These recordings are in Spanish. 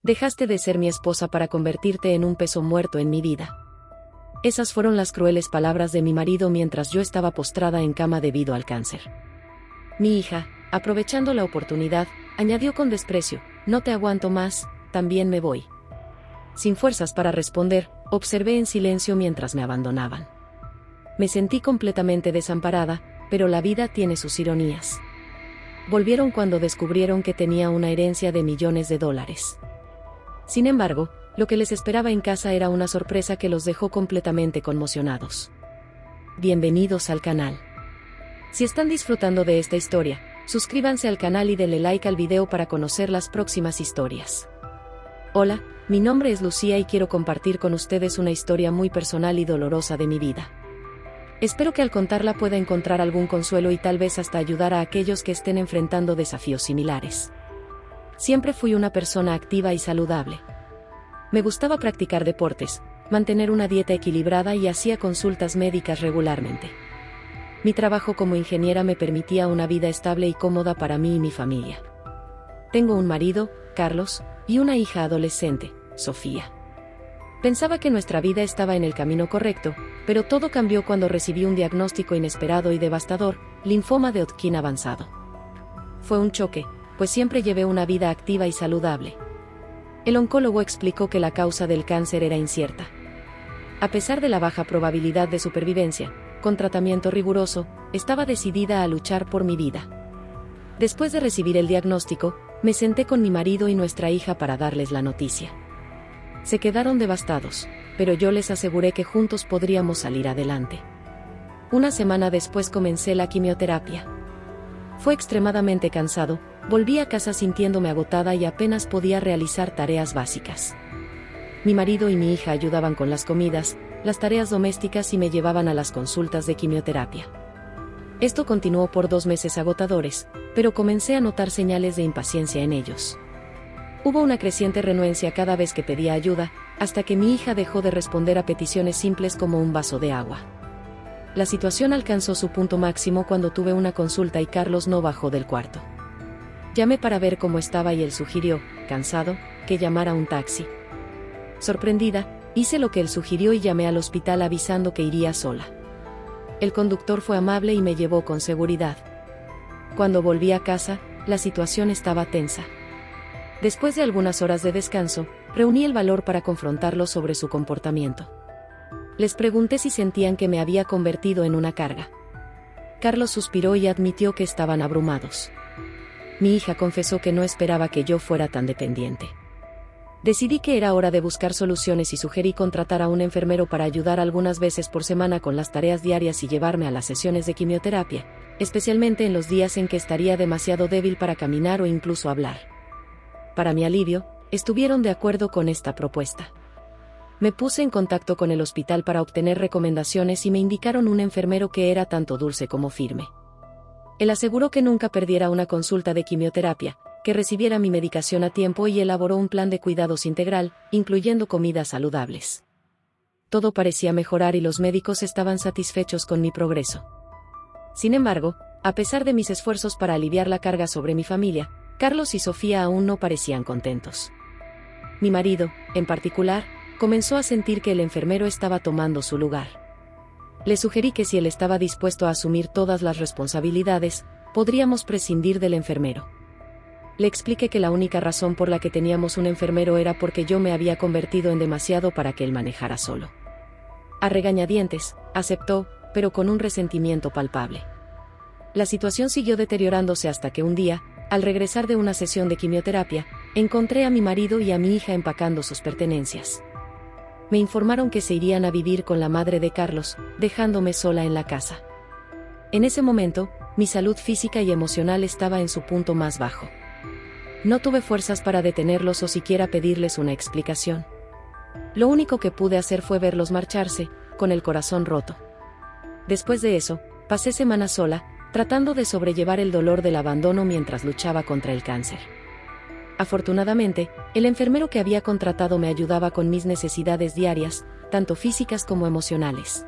Dejaste de ser mi esposa para convertirte en un peso muerto en mi vida. Esas fueron las crueles palabras de mi marido mientras yo estaba postrada en cama debido al cáncer. Mi hija, aprovechando la oportunidad, añadió con desprecio: no te aguanto más, también me voy. Sin fuerzas para responder, observé en silencio mientras me abandonaban. Me sentí completamente desamparada, pero la vida tiene sus ironías. Volvieron cuando descubrieron que tenía una herencia de millones de dólares. Sin embargo, lo que les esperaba en casa era una sorpresa que los dejó completamente conmocionados. Bienvenidos al canal. Si están disfrutando de esta historia, suscríbanse al canal y denle like al video para conocer las próximas historias. Hola, mi nombre es Lucía y quiero compartir con ustedes una historia muy personal y dolorosa de mi vida. Espero que al contarla pueda encontrar algún consuelo y tal vez hasta ayudar a aquellos que estén enfrentando desafíos similares. Siempre fui una persona activa y saludable. Me gustaba practicar deportes, mantener una dieta equilibrada y hacía consultas médicas regularmente. Mi trabajo como ingeniera me permitía una vida estable y cómoda para mí y mi familia. Tengo un marido, Carlos, y una hija adolescente, Sofía. Pensaba que nuestra vida estaba en el camino correcto, pero todo cambió cuando recibí un diagnóstico inesperado y devastador: linfoma de Hodgkin avanzado. Fue un choque, pues siempre llevé una vida activa y saludable. El oncólogo explicó que la causa del cáncer era incierta. A pesar de la baja probabilidad de supervivencia, con tratamiento riguroso, estaba decidida a luchar por mi vida. Después de recibir el diagnóstico, me senté con mi marido y nuestra hija para darles la noticia. Se quedaron devastados, pero yo les aseguré que juntos podríamos salir adelante. Una semana después comencé la quimioterapia. Fue extremadamente cansado, volví a casa sintiéndome agotada y apenas podía realizar tareas básicas. Mi marido y mi hija ayudaban con las comidas, las tareas domésticas y me llevaban a las consultas de quimioterapia. Esto continuó por 2 meses agotadores, pero comencé a notar señales de impaciencia en ellos. Hubo una creciente renuencia cada vez que pedía ayuda, hasta que mi hija dejó de responder a peticiones simples como un vaso de agua. La situación alcanzó su punto máximo cuando tuve una consulta y Carlos no bajó del cuarto. Llamé para ver cómo estaba y él sugirió, cansado, que llamara un taxi. Sorprendida, hice lo que él sugirió y llamé al hospital avisando que iría sola. El conductor fue amable y me llevó con seguridad. Cuando volví a casa, la situación estaba tensa. Después de algunas horas de descanso, reuní el valor para confrontarlos sobre su comportamiento. Les pregunté si sentían que me había convertido en una carga. Carlos suspiró y admitió que estaban abrumados. Mi hija confesó que no esperaba que yo fuera tan dependiente. Decidí que era hora de buscar soluciones y sugerí contratar a un enfermero para ayudar algunas veces por semana con las tareas diarias y llevarme a las sesiones de quimioterapia, especialmente en los días en que estaría demasiado débil para caminar o incluso hablar. Para mi alivio, estuvieron de acuerdo con esta propuesta. Me puse en contacto con el hospital para obtener recomendaciones y me indicaron un enfermero que era tanto dulce como firme. Él aseguró que nunca perdiera una consulta de quimioterapia, que recibiera mi medicación a tiempo y elaboró un plan de cuidados integral, incluyendo comidas saludables. Todo parecía mejorar y los médicos estaban satisfechos con mi progreso. Sin embargo, a pesar de mis esfuerzos para aliviar la carga sobre mi familia, Carlos y Sofía aún no parecían contentos. Mi marido, en particular, comenzó a sentir que el enfermero estaba tomando su lugar. Le sugerí que si él estaba dispuesto a asumir todas las responsabilidades, podríamos prescindir del enfermero. Le expliqué que la única razón por la que teníamos un enfermero era porque yo me había convertido en demasiado para que él manejara solo. A regañadientes, aceptó, pero con un resentimiento palpable. La situación siguió deteriorándose hasta que un día, al regresar de una sesión de quimioterapia, encontré a mi marido y a mi hija empacando sus pertenencias. Me informaron que se irían a vivir con la madre de Carlos, dejándome sola en la casa. En ese momento, mi salud física y emocional estaba en su punto más bajo. No tuve fuerzas para detenerlos o siquiera pedirles una explicación. Lo único que pude hacer fue verlos marcharse, con el corazón roto. Después de eso, pasé semanas sola, tratando de sobrellevar el dolor del abandono mientras luchaba contra el cáncer. Afortunadamente, el enfermero que había contratado me ayudaba con mis necesidades diarias, tanto físicas como emocionales.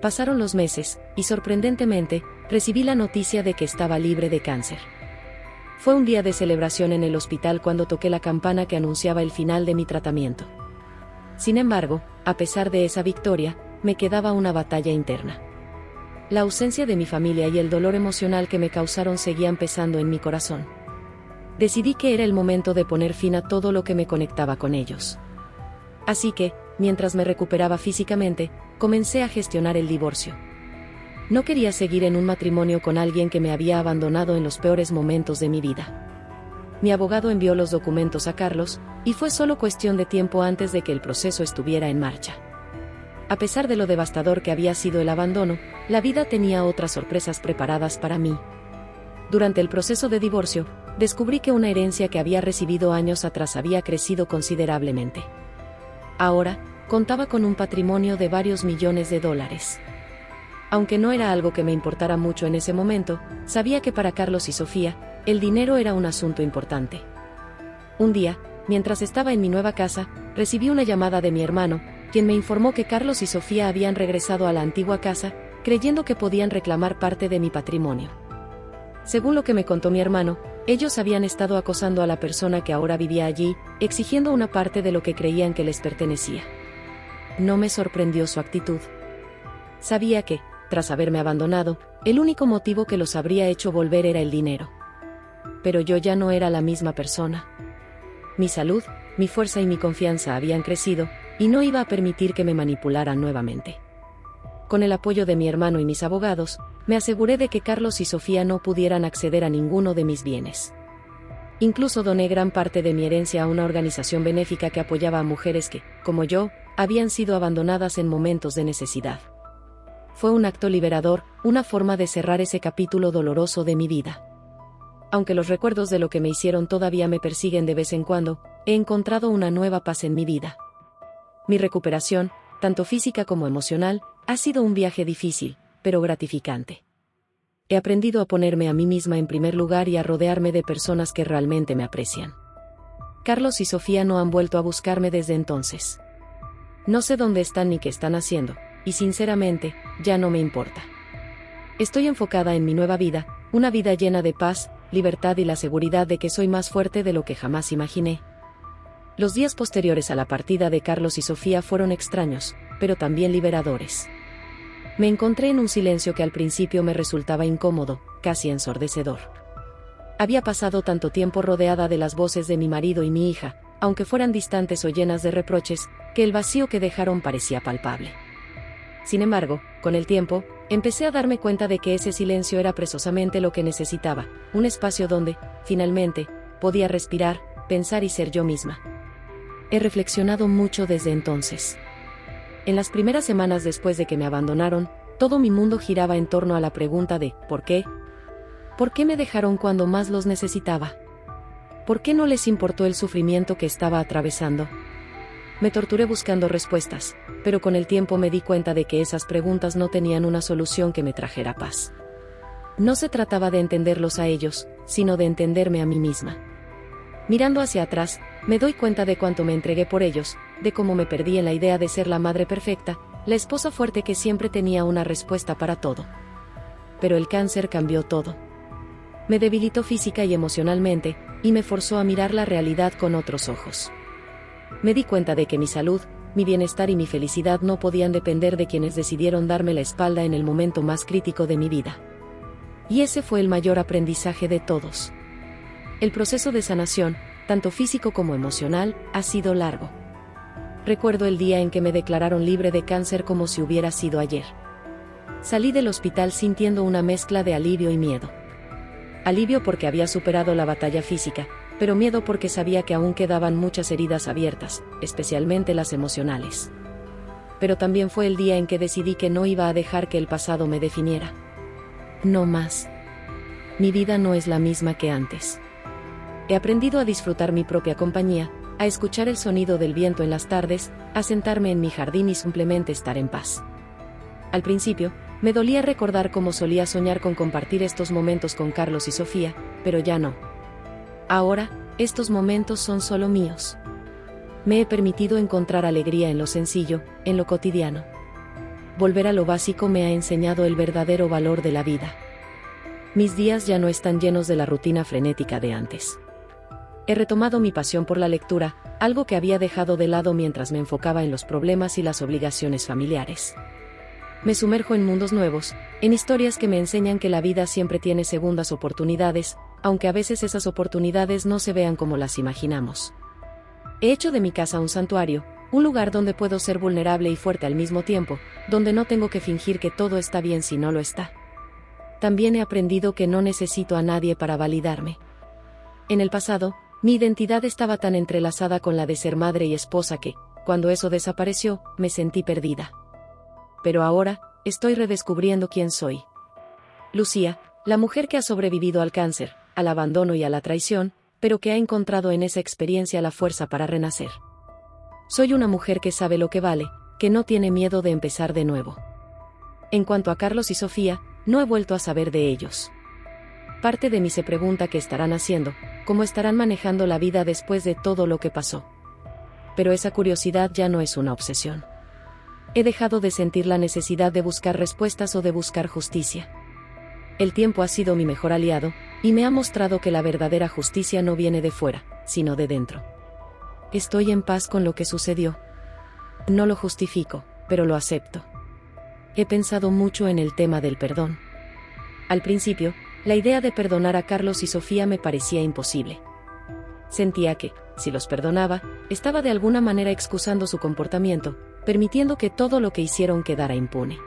Pasaron los meses, y sorprendentemente, recibí la noticia de que estaba libre de cáncer. Fue un día de celebración en el hospital cuando toqué la campana que anunciaba el final de mi tratamiento. Sin embargo, a pesar de esa victoria, me quedaba una batalla interna. La ausencia de mi familia y el dolor emocional que me causaron seguían pesando en mi corazón. Decidí que era el momento de poner fin a todo lo que me conectaba con ellos. Así que, mientras me recuperaba físicamente, comencé a gestionar el divorcio. No quería seguir en un matrimonio con alguien que me había abandonado en los peores momentos de mi vida. Mi abogado envió los documentos a Carlos, y fue solo cuestión de tiempo antes de que el proceso estuviera en marcha. A pesar de lo devastador que había sido el abandono, la vida tenía otras sorpresas preparadas para mí. Durante el proceso de divorcio, descubrí que una herencia que había recibido años atrás había crecido considerablemente. Ahora, contaba con un patrimonio de varios millones de dólares. Aunque no era algo que me importara mucho en ese momento, sabía que para Carlos y Sofía, el dinero era un asunto importante. Un día, mientras estaba en mi nueva casa, recibí una llamada de mi hermano, quien me informó que Carlos y Sofía habían regresado a la antigua casa, creyendo que podían reclamar parte de mi patrimonio. Según lo que me contó mi hermano, ellos habían estado acosando a la persona que ahora vivía allí, exigiendo una parte de lo que creían que les pertenecía. No me sorprendió su actitud. Sabía que, tras haberme abandonado, el único motivo que los habría hecho volver era el dinero. Pero yo ya no era la misma persona. Mi salud, mi fuerza y mi confianza habían crecido, y no iba a permitir que me manipularan nuevamente. Con el apoyo de mi hermano y mis abogados, me aseguré de que Carlos y Sofía no pudieran acceder a ninguno de mis bienes. Incluso doné gran parte de mi herencia a una organización benéfica que apoyaba a mujeres que, como yo, habían sido abandonadas en momentos de necesidad. Fue un acto liberador, una forma de cerrar ese capítulo doloroso de mi vida. Aunque los recuerdos de lo que me hicieron todavía me persiguen de vez en cuando, he encontrado una nueva paz en mi vida. Mi recuperación, tanto física como emocional, ha sido un viaje difícil, pero gratificante. He aprendido a ponerme a mí misma en primer lugar y a rodearme de personas que realmente me aprecian. Carlos y Sofía no han vuelto a buscarme desde entonces. No sé dónde están ni qué están haciendo, y sinceramente, ya no me importa. Estoy enfocada en mi nueva vida, una vida llena de paz, libertad y la seguridad de que soy más fuerte de lo que jamás imaginé. Los días posteriores a la partida de Carlos y Sofía fueron extraños, pero también liberadores. Me encontré en un silencio que al principio me resultaba incómodo, casi ensordecedor. Había pasado tanto tiempo rodeada de las voces de mi marido y mi hija, aunque fueran distantes o llenas de reproches, que el vacío que dejaron parecía palpable. Sin embargo, con el tiempo, empecé a darme cuenta de que ese silencio era precisamente lo que necesitaba, un espacio donde, finalmente, podía respirar, pensar y ser yo misma. He reflexionado mucho desde entonces. En las primeras semanas después de que me abandonaron, todo mi mundo giraba en torno a la pregunta de ¿por qué? ¿Por qué me dejaron cuando más los necesitaba? ¿Por qué no les importó el sufrimiento que estaba atravesando? Me torturé buscando respuestas, pero con el tiempo me di cuenta de que esas preguntas no tenían una solución que me trajera paz. No se trataba de entenderlos a ellos, sino de entenderme a mí misma. Mirando hacia atrás, me doy cuenta de cuánto me entregué por ellos, de cómo me perdí en la idea de ser la madre perfecta, la esposa fuerte que siempre tenía una respuesta para todo. Pero el cáncer cambió todo. Me debilitó física y emocionalmente, y me forzó a mirar la realidad con otros ojos. Me di cuenta de que mi salud, mi bienestar y mi felicidad no podían depender de quienes decidieron darme la espalda en el momento más crítico de mi vida. Y ese fue el mayor aprendizaje de todos. El proceso de sanación, tanto físico como emocional, ha sido largo. Recuerdo el día en que me declararon libre de cáncer como si hubiera sido ayer. Salí del hospital sintiendo una mezcla de alivio y miedo. Alivio porque había superado la batalla física, pero miedo porque sabía que aún quedaban muchas heridas abiertas, especialmente las emocionales. Pero también fue el día en que decidí que no iba a dejar que el pasado me definiera. No más. Mi vida no es la misma que antes. He aprendido a disfrutar mi propia compañía, a escuchar el sonido del viento en las tardes, a sentarme en mi jardín y simplemente estar en paz. Al principio, me dolía recordar cómo solía soñar con compartir estos momentos con Carlos y Sofía, pero ya no. Ahora, estos momentos son solo míos. Me he permitido encontrar alegría en lo sencillo, en lo cotidiano. Volver a lo básico me ha enseñado el verdadero valor de la vida. mis días ya no están llenos de la rutina frenética de antes. He retomado mi pasión por la lectura, algo que había dejado de lado mientras me enfocaba en los problemas y las obligaciones familiares. Me sumerjo en mundos nuevos, en historias que me enseñan que la vida siempre tiene segundas oportunidades, aunque a veces esas oportunidades no se vean como las imaginamos. He hecho de mi casa un santuario, un lugar donde puedo ser vulnerable y fuerte al mismo tiempo, donde no tengo que fingir que todo está bien si no lo está. También he aprendido que no necesito a nadie para validarme. En el pasado, mi identidad estaba tan entrelazada con la de ser madre y esposa que, cuando eso desapareció, me sentí perdida. Pero ahora, estoy redescubriendo quién soy. Lucía, la mujer que ha sobrevivido al cáncer, al abandono y a la traición, pero que ha encontrado en esa experiencia la fuerza para renacer. Soy una mujer que sabe lo que vale, que no tiene miedo de empezar de nuevo. En cuanto a Carlos y Sofía, no he vuelto a saber de ellos. Parte de mí se pregunta qué estarán haciendo, cómo estarán manejando la vida después de todo lo que pasó. Pero esa curiosidad ya no es una obsesión. He dejado de sentir la necesidad de buscar respuestas o de buscar justicia. El tiempo ha sido mi mejor aliado, y me ha mostrado que la verdadera justicia no viene de fuera, sino de dentro. Estoy en paz con lo que sucedió. No lo justifico, pero lo acepto. He pensado mucho en el tema del perdón. Al principio, la idea de perdonar a Carlos y Sofía me parecía imposible. Sentía que, si los perdonaba, estaba de alguna manera excusando su comportamiento, permitiendo que todo lo que hicieron quedara impune.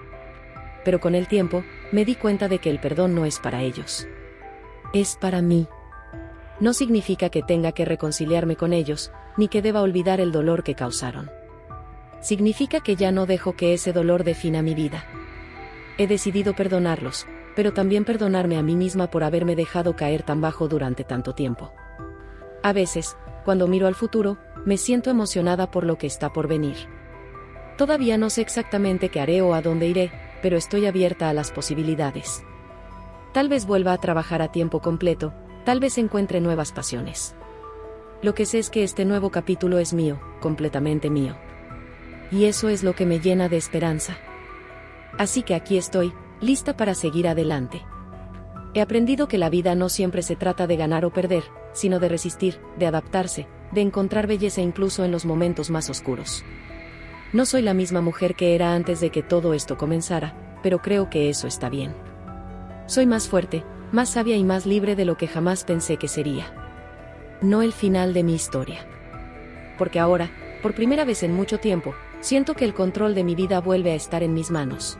Pero con el tiempo, me di cuenta de que el perdón no es para ellos. Es para mí. No significa que tenga que reconciliarme con ellos, ni que deba olvidar el dolor que causaron. Significa que ya no dejo que ese dolor defina mi vida. He decidido perdonarlos, pero también perdonarme a mí misma por haberme dejado caer tan bajo durante tanto tiempo. A veces, cuando miro al futuro, me siento emocionada por lo que está por venir. Todavía no sé exactamente qué haré o a dónde iré, pero estoy abierta a las posibilidades. Tal vez vuelva a trabajar a tiempo completo, tal vez encuentre nuevas pasiones. Lo que sé es que este nuevo capítulo es mío, completamente mío. Y eso es lo que me llena de esperanza. Así que aquí estoy, lista para seguir adelante. He aprendido que la vida no siempre se trata de ganar o perder, sino de resistir, de adaptarse, de encontrar belleza incluso en los momentos más oscuros. No soy la misma mujer que era antes de que todo esto comenzara, pero creo que eso está bien. Soy más fuerte, más sabia y más libre de lo que jamás pensé que sería. No el final de mi historia. Porque ahora, por primera vez en mucho tiempo, siento que el control de mi vida vuelve a estar en mis manos.